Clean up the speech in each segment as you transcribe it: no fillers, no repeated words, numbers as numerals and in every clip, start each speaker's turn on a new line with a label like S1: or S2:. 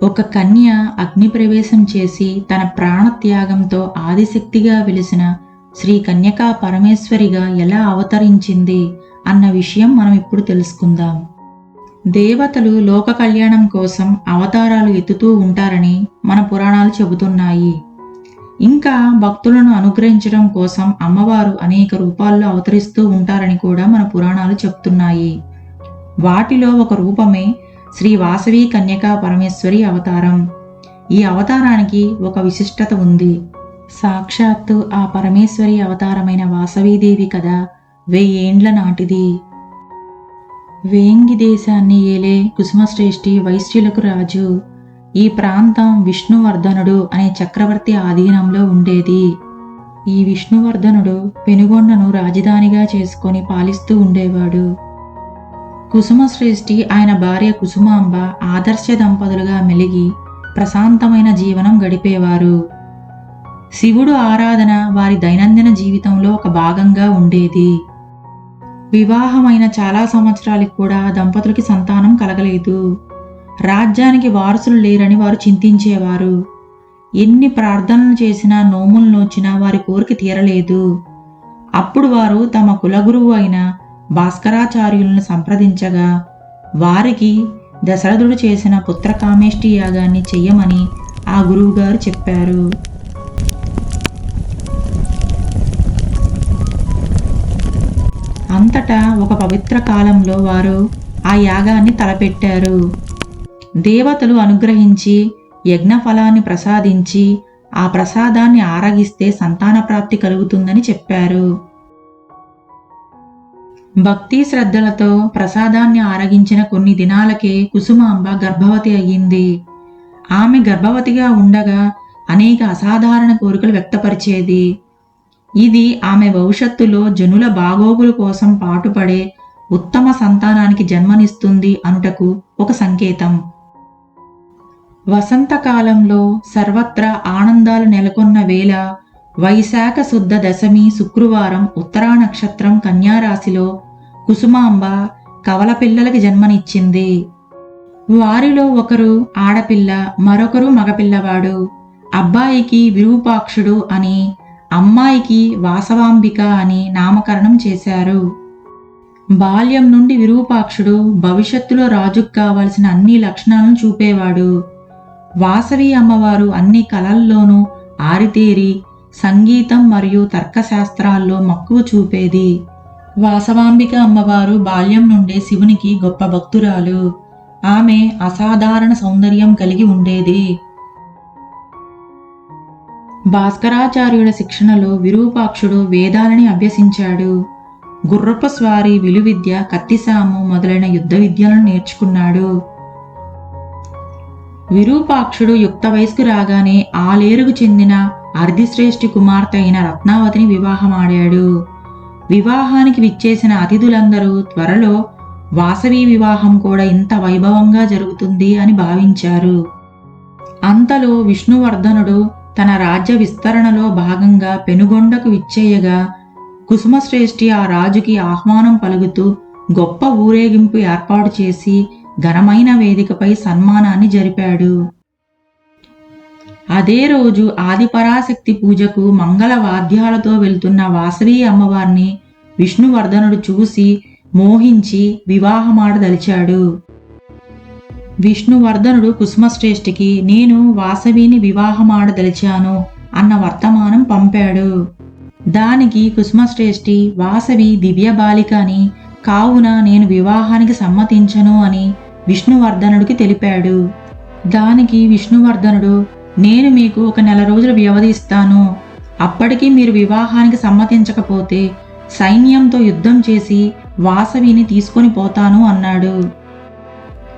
S1: ఒక కన్య అగ్నిప్రవేశం చేసి తన ప్రాణత్యాగంతో ఆదిశక్తిగా వెలిసిన శ్రీ కన్యకా పరమేశ్వరిగా ఎలా అవతరించింది అన్న విషయం మనం ఇప్పుడు తెలుసుకుందాం. దేవతలు లోక కళ్యాణం కోసం అవతారాలు ఎత్తుతూ ఉంటారని మన పురాణాలు చెబుతున్నాయి. ఇంకా భక్తులను అనుగ్రహించడం కోసం అమ్మవారు అనేక రూపాల్లో అవతరిస్తూ ఉంటారని కూడా మన పురాణాలు చెప్తున్నాయి. వాటిలో ఒక రూపమే శ్రీ వాసవి కన్యకా పరమేశ్వరి అవతారం. ఈ అవతారానికి ఒక విశిష్టత ఉంది. సాక్షాత్తు ఆ పరమేశ్వరి అవతారమైన వాసవీదేవి కథ 1000 ఏండ్ల నాటిది. వేంగి దేశాన్ని ఏలే కుసుమశ్రేష్ఠి వైశ్యులకు రాజు. ఈ ప్రాంతం విష్ణువర్ధనుడు అనే చక్రవర్తి ఆధీనంలో ఉండేది. ఈ విష్ణువర్ధనుడు పెనుగొండను రాజధానిగా చేసుకొని పాలిస్తూ ఉండేవాడు. కుసుమశ్రేష్ఠి ఆయన భార్య కుసుమాంబ ఆదర్శ దంపతులుగా మెలిగి ప్రశాంతమైన జీవనం గడిపేవారు. శివుడు ఆరాధన వారి దైనందిన జీవితంలో ఒక భాగంగా ఉండేది. వివాహమైన చాలా సంవత్సరాలకు కూడా దంపతులకి సంతానం కలగలేదు. రాజ్యానికి వారసులు లేరని వారు చింతించేవారు. ఎన్ని ప్రార్థనలు చేసినా నోములు నోచినా వారి కోరిక తీరలేదు. అప్పుడు వారు తమ కులగురువు అయిన భాస్కరాచార్యులను సంప్రదించగా వారికి దశరథుడు చేసిన పుత్రకామేష్టి యాగాన్ని చెయ్యమని ఆ గురువుగారు చెప్పారు. అంతటా ఒక పవిత్ర కాలంలో వారు ఆ యాగాన్ని తలపెట్టారు. దేవతలు అనుగ్రహించి యజ్ఞఫలాన్ని ప్రసాదించి ఆ ప్రసాదాన్ని ఆరగిస్తే సంతాన ప్రాప్తి కలుగుతుందని చెప్పారు. భక్తి శ్రద్ధలతో ప్రసాదాన్ని ఆరగించిన కొన్ని దినాలకే కుసుమాంబ గర్భవతి అయ్యింది. ఆమె గర్భవతిగా ఉండగా అనేక అసాధారణ కోరికలు వ్యక్తపరిచేది. ఇది ఆమె భవిష్యత్తులో జనుల బాగోగుల కోసం పాటుపడే ఉత్తమ సంతానానికి జన్మనిస్తుంది అనుటకు ఒక సంకేతం. వసంతకాలంలో సర్వత్రా ఆనందాలు నెలకొన్న వేళ వైశాఖ శుద్ధ దశమి శుక్రవారం ఉత్తరా నక్షత్రం కన్యారాశిలో కుసుమాంబ కవల పిల్లలకి జన్మనిచ్చింది. వారిలో ఒకరు ఆడపిల్ల, మరొకరు మగపిల్లవాడు. అబ్బాయికి విరూపాక్షుడు అని, అమ్మాయికి వాసవాంబిక అని నామకరణం చేశారు. బాల్యం నుండి విరూపాక్షుడు భవిష్యత్తులో రాజుకు కావలసిన అన్ని లక్షణాలను చూపేవాడు. వాసవి అమ్మవారు అన్ని కళల్లోనూ ఆరితేరి సంగీతం మరియు తర్కశాస్త్రాల్లో మక్కువ చూపేది. వాసవాంబిక అమ్మవారు బాల్యం నుండే శివునికి గొప్ప భక్తురాలు. ఆమె అసాధారణ సౌందర్యం కలిగి ఉండేది. భాస్కరాచార్యుల శిక్షణలో విరూపాక్షుడు వేదాలని అభ్యసించాడు. గుర్రపు స్వారీ, విలువిద్య, కత్తిసాము మొదలైన యుద్ధ విద్యలను నేర్చుకున్నాడు. విరూపాక్షుడు యుక్త వయస్కు రాగానే ఆలేరుకు చెందిన అర్ధిశ్రేష్ఠి కుమార్తె అయిన రత్నావతిని వివాహమాడాడు. వివాహానికి విచ్చేసిన అతిథులందరూ త్వరలో వాసవి వివాహం కూడా ఇంత వైభవంగా జరుగుతుంది అని భావించారు. అంతలో విష్ణువర్ధనుడు తన రాజ్య విస్తరణలో భాగంగా పెనుగొండకు విచ్చేయగా కుసుమశ్రేష్ఠి ఆ రాజుకి ఆహ్వానం పలుకుతూ గొప్ప ఊరేగింపు ఏర్పాటు చేసి ఘనమైన వేదికపై సన్మానాన్ని జరిపాడు. అదే రోజు ఆదిపరాశక్తి పూజకు మంగళ వాద్యాలతో వెళ్తున్న వాసవి అమ్మవారిని విష్ణువర్ధనుడు చూసి మోహించి వివాహమాడదలిచాడు. విష్ణువర్ధనుడు కుసుమశ్రేష్ఠికి నేను వాసవిని వివాహమాడదలిచాను అన్న వర్తమానం పంపాడు. దానికి కుసుమశ్రేష్ఠి వాసవి దివ్య బాలిక అని, కావున నేను వివాహానికి సమ్మతించను అని విష్ణువర్ధనుడికి తెలిపాడు. దానికి విష్ణువర్ధనుడు నేను మీకు 1 నెల రోజులు వ్యవధి ఇస్తాను. అప్పటికి మీరు వివాహానికి సమ్మతించకపోతే సైన్యంతో యుద్ధం చేసి వాసవిని తీసుకొని పోతాను అన్నాడు.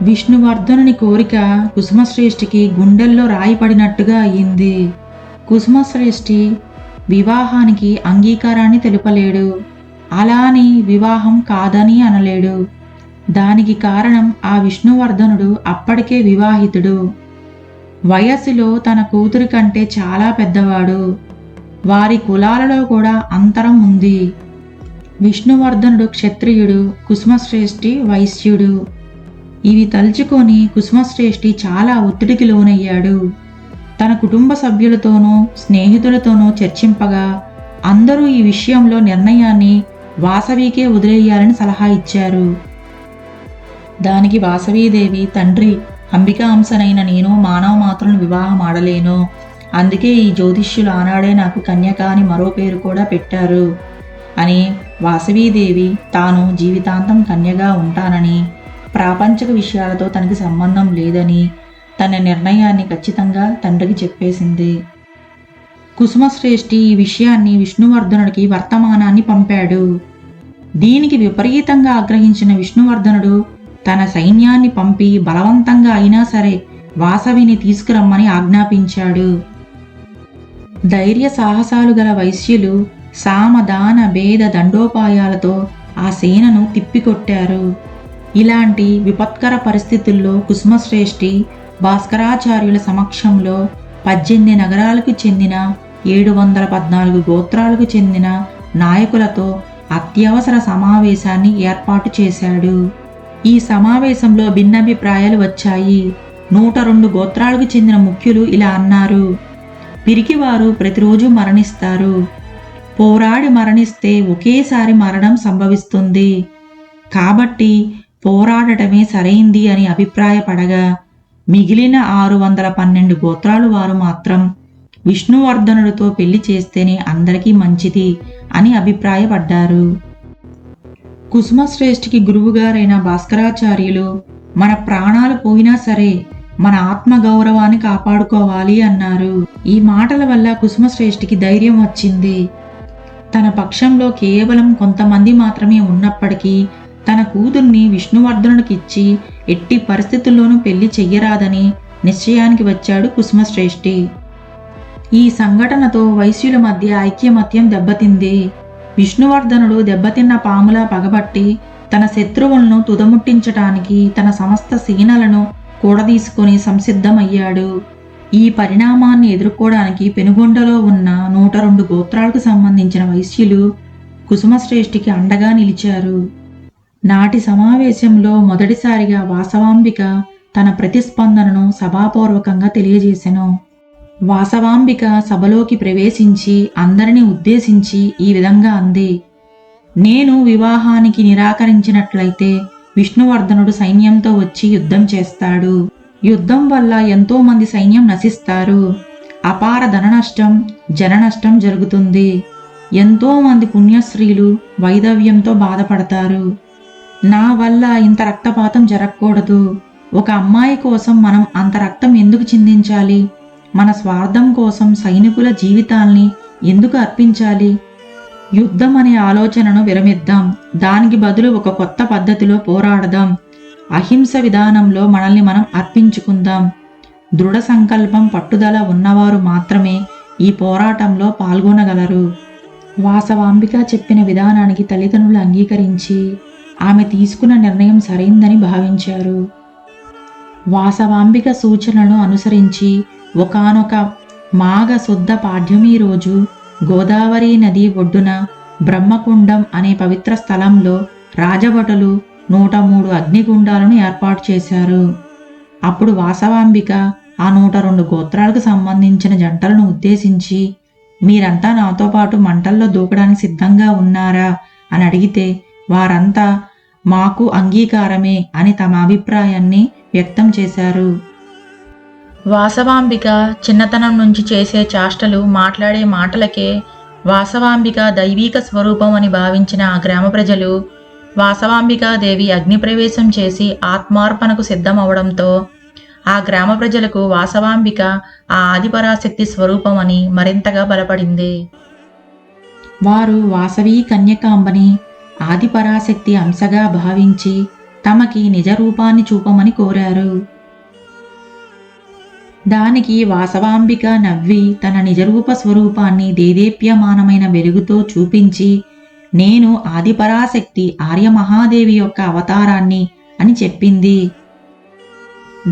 S1: విష్ణువర్ధనుని కోరిక కుసుమశ్రేష్ఠికి గుండెల్లో రాయిపడినట్టుగా అయ్యింది. కుసుమశ్రేష్ఠి వివాహానికి అంగీకారాన్ని తెలుపలేడు. అలా అని వివాహం కాదని అనలేడు. దానికి కారణం ఆ విష్ణువర్ధనుడు అప్పటికే వివాహితుడు. వయస్సులో తన కూతురి కంటే చాలా పెద్దవాడు. వారి కులాలలో కూడా అంతరం ఉంది. విష్ణువర్ధనుడు క్షత్రియుడు, కుసుమశ్రేష్ఠి వైశ్యుడు. ఇవి తలుచుకొని కుసుమశ్రేష్ఠి చాలా ఒత్తిడికి లోనయ్యాడు. తన కుటుంబ సభ్యులతోనూ స్నేహితులతోనూ చర్చింపగా అందరూ ఈ విషయంలో నిర్ణయాన్ని వాసవికే వదిలేయాలని సలహా ఇచ్చారు. దానికి వాసవీదేవి, తండ్రి అంబికాంశనైన నేను మానవ మాత్రను వివాహం ఆడలేను. అందుకే ఈ జ్యోతిష్యులు ఆనాడే నాకు కన్యక అని మరో పేరు కూడా పెట్టారు అని వాసవీదేవి తాను జీవితాంతం కన్యగా ఉంటానని, ప్రాపంచిక విషయాలతో తనకి సంబంధం లేదని తన నిర్ణయాన్ని ఖచ్చితంగా తండ్రికి చెప్పేసింది. కుసుమశ్రేష్ఠి ఈ విషయాన్ని విష్ణువర్ధనుడికి వర్తమానాన్ని పంపాడు. దీనికి విపరీతంగా ఆగ్రహించిన విష్ణువర్ధనుడు తన సైన్యాన్ని పంపి బలవంతంగా అయినా సరే వాసవిని తీసుకురమ్మని ఆజ్ఞాపించాడు. ధైర్య సాహసాలు గల వైశ్యులు సామదాన భేద దండోపాయాలతో ఆ సేనను తిప్పికొట్టారు. ఇలాంటి విపత్కర పరిస్థితుల్లో కుసుమశ్రేష్ఠి భాస్కరాచార్యుల సమక్షంలో 18 నగరాలకు చెందిన 714 గోత్రాలకు చెందిన నాయకులతో అత్యవసర సమావేశాన్ని ఏర్పాటు చేశాడు. ఈ సమావేశంలో భిన్నాభిప్రాయాలు వచ్చాయి. 102 గోత్రాలకు చెందిన ముఖ్యులు ఇలా అన్నారు: పిరికివారు ప్రతిరోజు మరణిస్తారు. పోరాడి మరణిస్తే ఒకేసారి మరణం సంభవిస్తుంది. కాబట్టి పోరాడటమే సరైంది అని అభిప్రాయపడగా, మిగిలిన 612 గోత్రాలు వారు మాత్రం విష్ణువర్ధనుడితో పెళ్లి చేస్తేనే అందరికీ మంచిది అని అభిప్రాయపడ్డారు. కుసుమశ్రేష్ఠికి గురువుగారైన భాస్కరాచార్యులు మన ప్రాణాలు పోయినా సరే మన ఆత్మగౌరవాన్ని కాపాడుకోవాలి అన్నారు. ఈ మాటల వల్ల కుసుమశ్రేష్ఠికి ధైర్యం వచ్చింది. తన పక్షంలో కేవలం కొంతమంది మాత్రమే ఉన్నప్పటికీ తన కూతుర్ని విష్ణువర్ధనుడికి ఇచ్చి ఎట్టి పరిస్థితుల్లోనూ పెళ్లి చెయ్యరాదని నిశ్చయానికి వచ్చాడు కుసుమశ్రేష్ఠి. ఈ సంఘటనతో వైశ్యుల మధ్య ఐక్యమత్యం దెబ్బతింది. విష్ణువర్ధనుడు దెబ్బతిన్న పాములా పగబట్టి తన శత్రువులను తుదముట్టించటానికి తన సమస్త సేనలను కూడదీసుకొని సంసిద్ధమయ్యాడు. ఈ పరిణామాన్ని ఎదుర్కోవడానికి పెనుగొండలో ఉన్న 102 గోత్రాలకు సంబంధించిన వైశ్యులు కుసుమశ్రేష్ఠికి అండగా నిలిచారు. నాటి సమావేశంలో మొదటిసారిగా వాసవాంబిక తన ప్రతిస్పందనను సభాపూర్వకంగా తెలియజేసెను. వాసవాంబిక సభలోకి ప్రవేశించి అందరినీ ఉద్దేశించి ఈ విధంగా అంది: నేను వివాహానికి నిరాకరించినట్లయితే విష్ణువర్ధనుడు సైన్యంతో వచ్చి యుద్ధం చేస్తాడు. యుద్ధం వల్ల ఎంతో మంది సైన్యం నశిస్తారు. అపార ధన నష్టం, జన నష్టం జరుగుతుంది. ఎంతో మంది పుణ్యశ్రీలు వైధవ్యంతో బాధపడతారు. నా వల్ల ఇంత రక్తపాతం జరగకూడదు. ఒక అమ్మాయి కోసం మనం అంత రక్తం ఎందుకు చిందించాలి? మన స్వార్థం కోసం సైనికుల జీవితాల్ని ఎందుకు అర్పించాలి? యుద్ధం అనే ఆలోచనను విరమిద్దాం. దానికి బదులు ఒక కొత్త పద్ధతిలో పోరాడదాం. అహింస విధానంలో మనల్ని మనం అర్పించుకుందాం. దృఢ సంకల్పం, పట్టుదల ఉన్నవారు మాత్రమే ఈ పోరాటంలో పాల్గొనగలరు. వాసవాంబిక చెప్పిన విధానానికి తల్లిదండ్రులు అంగీకరించి ఆమె తీసుకున్న నిర్ణయం సరైందని భావించారు. వాసవాంబిక సూచనలను అనుసరించి ఒకానొక మాఘ శుద్ధ పాడ్యమి రోజు గోదావరి నది ఒడ్డున బ్రహ్మకుండం అనే పవిత్ర స్థలంలో రాజభటులు 103 అగ్నిగుండాలను ఏర్పాటు చేశారు. అప్పుడు వాసవాంబిక ఆ 102 గోత్రాలకు సంబంధించిన జంటలను ఉద్దేశించి, మీరంతా నాతో పాటు మంటల్లో దూకడానికి సిద్ధంగా ఉన్నారా అని అడిగితే వారంతా మాకు అంగీకారమే అని తమ అభిప్రాయాన్ని వ్యక్తం చేశారు. వాసవాంబిక చిన్నతనం నుంచి చేసే చేష్టలు, మాట్లాడే మాటలకే వాసవాంబిక దైవీక స్వరూపం అని భావించిన ఆ గ్రామ ప్రజలు వాసవాంబికాదేవి అగ్నిప్రవేశం చేసి ఆత్మార్పణకు సిద్ధమవడంతో ఆ గ్రామ ప్రజలకు వాసవాంబిక ఆ ఆదిపరాశక్తి స్వరూపం అని మరింతగా బలపడింది. వారు వాసవీ కన్యకాంబని ఆదిపరాశక్తి అంశగా భావించి తమకి నిజ రూపాన్ని చూపమని కోరారు. దానికి వాసవాంబిక నవ్వి తన నిజరూప స్వరూపాన్ని దేదీప్యమానమైన వెలుగుతో చూపించి, నేను ఆదిపరాశక్తి ఆర్యమహాదేవి యొక్క అవతారాన్ని అని చెప్పింది.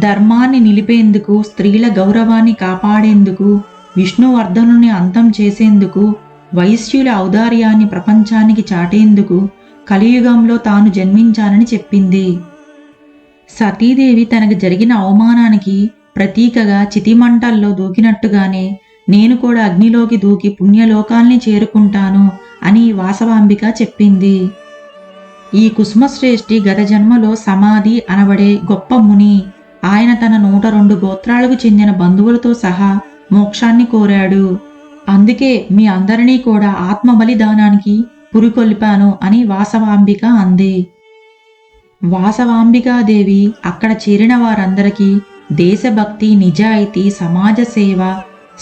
S1: ధర్మాన్ని నిలిపేందుకు, స్త్రీల గౌరవాన్ని కాపాడేందుకు, విష్ణువర్ధనుని అంతం చేసేందుకు, వైశ్యుల ఔదార్యాన్ని ప్రపంచానికి చాటేందుకు కలియుగంలో తాను జన్మించానని చెప్పింది. సతీదేవి తనకు జరిగిన అవమానానికి ప్రతీకగా చితిమంటల్లో దూకినట్టుగానే నేను కూడా అగ్నిలోకి దూకి పుణ్యలోకాల్ని చేరుకుంటాను అని వాసవాంబిక చెప్పింది. ఈ కుసుమశ్రేష్ఠి గత జన్మలో సమాధి అనబడే గొప్ప ముని. ఆయన తన 102 గోత్రాలకు చెందిన బంధువులతో సహా మోక్షాన్ని కోరాడు. అందుకే మీ అందరినీ కూడా ఆత్మ బలిదానానికి పురికొల్పాను అని వాసవాంబిక అంది. వాసవాంబికాదేవి అక్కడ చేరిన వారందరికీ దేశభక్తి, నిజాయితీ, సమాజ సేవ,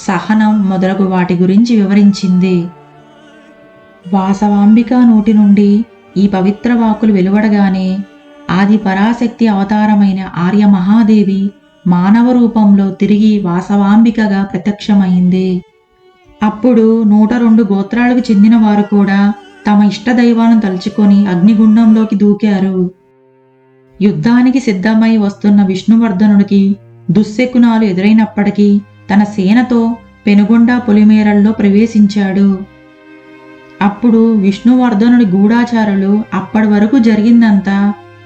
S1: సహనం మొదలగు వాటి గురించి వివరించింది. వాసవాంబిక నోటి నుండి ఈ పవిత్ర వాక్కులు వెలువడగానే ఆది పరాశక్తి అవతారమైన ఆర్య మహాదేవి మానవ రూపంలో తిరిగి వాసవాంబికగా ప్రత్యక్షమైంది. అప్పుడు 102 గోత్రాలకు చెందిన వారు కూడా తమ ఇష్టదైవాలను తలుచుకొని అగ్నిగుండంలోకి దూకారు. యుద్ధానికి సిద్ధమై వస్తున్న విష్ణువర్ధనుడికి దుశ్శకునాలు ఎదురైనప్పటికీ తన సేనతో పెనుగొండ పొలిమేరల్లో ప్రవేశించాడు. అప్పుడు విష్ణువర్ధనుడి గూఢాచారులు అప్పటి వరకు జరిగిందంతా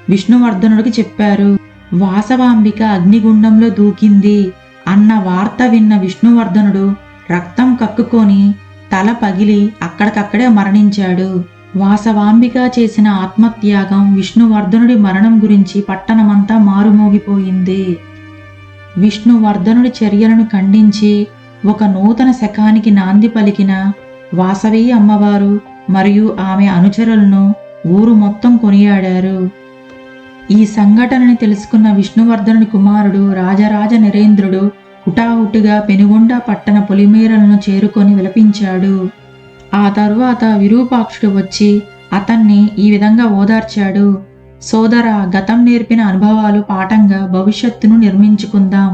S1: విష్ణువర్ధనుడికి చెప్పారు. వాసవాంబిక అగ్నిగుండంలో దూకింది అన్న వార్త విన్న విష్ణువర్ధనుడు రక్తం కక్కుకొని తల పగిలి అక్కడికక్కడే మరణించాడు. వాసవాంబిక చేసిన ఆత్మత్యాగం, విష్ణువర్ధనుడి మరణం గురించి పట్టణమంతా మారుమోగిపోయింది. విష్ణువర్ధనుడి చర్యలను ఖండించి ఒక నూతన శకానికి నాంది పలికిన వాసవి అమ్మవారు మరియు ఆమె అనుచరులను ఊరు మొత్తం కొనియాడారు. ఈ సంఘటనని తెలుసుకున్న విష్ణువర్ధనుడి కుమారుడు రాజరాజ నరేంద్రుడు హుటాహుటిగా పెనుగొండ పట్టణ పొలిమేరలను చేరుకొని విలపించాడు. ఆ తరువాత విరూపాక్షుడు వచ్చి అతన్ని ఈ విధంగా ఓదార్చాడు. సోదరా, గతం నేర్పిన అనుభవాలు పాఠంగా భవిష్యత్తును నిర్మించుకుందాం.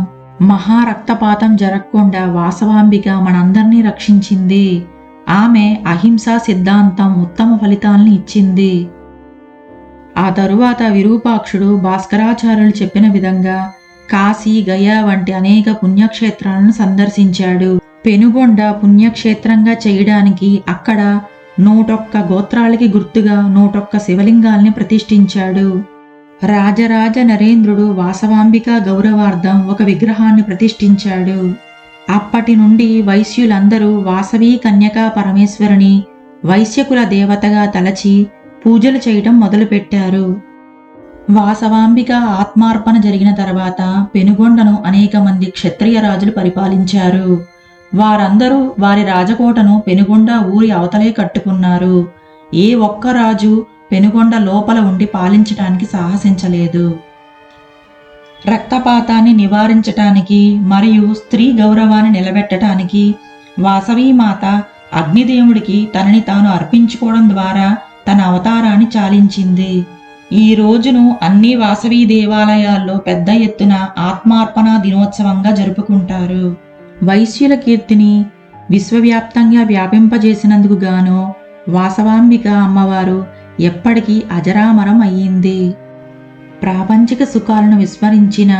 S1: మహారక్తపాతం జరగకుండా వాసవాంబిక మనందర్నీ రక్షించింది. ఆమె అహింసా సిద్ధాంతం ఉత్తమ ఫలితాలను ఇచ్చింది. ఆ తరువాత విరూపాక్షుడు భాస్కరాచార్యులు చెప్పిన విధంగా కాశీ, గయా వంటి అనేక పుణ్యక్షేత్రాలను సందర్శించాడు. పెనుగొండ పుణ్యక్షేత్రంగా చేయడానికి అక్కడ 101 గోత్రాలకి గుర్తుగా 101 శివలింగాల్ని ప్రతిష్ఠించాడు. రాజరాజ నరేంద్రుడు వాసవాంబిక గౌరవార్థం ఒక విగ్రహాన్ని ప్రతిష్ఠించాడు. అప్పటి నుండి వైశ్యులందరూ వాసవి కన్యకా పరమేశ్వరుని వైశ్యకుల దేవతగా తలచి పూజలు చేయటం మొదలుపెట్టారు. వాసవాంబిక ఆత్మార్పణ జరిగిన తర్వాత పెనుగొండను అనేక మంది క్షత్రియ రాజులు పరిపాలించారు. వారందరూ వారి రాజకోటను పెనుగొండ ఊరి అవతలే కట్టుకున్నారు. ఏ ఒక్క రాజు పెనుగొండ లోపల ఉండి పాలించటానికి సాహసించలేదు. రక్తపాతాన్ని నివారించటానికి మరియు స్త్రీ గౌరవాన్ని నిలబెట్టడానికి వాసవీమాత అగ్నిదేవుడికి తనని తాను అర్పించుకోవడం ద్వారా తన అవతారాన్ని చాలించింది. ఈ రోజును అన్ని వాసవీ దేవాలయాల్లో పెద్ద ఎత్తున ఆత్మార్పణ దినోత్సవంగా జరుపుకుంటారు. వైశ్యుల కీర్తిని విశ్వవ్యాప్తంగా వ్యాపింపజేసినందుకు గాను వాసవాంబిక అమ్మవారు ఎప్పటికీ అజరామరం అయ్యింది. ప్రాపంచిక సుఖాలను విస్మరించిన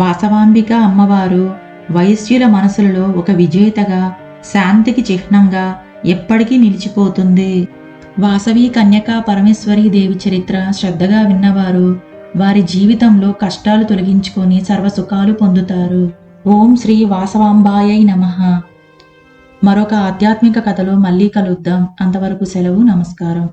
S1: వాసవాంబిక అమ్మవారు వైశ్యుల మనసులలో ఒక విజేతగా, శాంతికి చిహ్నంగా ఎప్పటికీ నిలిచిపోతుంది. వాసవి కన్యకా పరమేశ్వరీ దేవి చరిత్ర శ్రద్ధగా విన్నవారు వారి జీవితంలో కష్టాలు తొలగించుకొని సర్వసుఖాలు పొందుతారు. ఓం శ్రీ వాసవాంబాయై నమః. మరొక ఆధ్యాత్మిక కథలో మళ్ళీ కలుద్దాం. అంతవరకు సెలవు. నమస్కారం.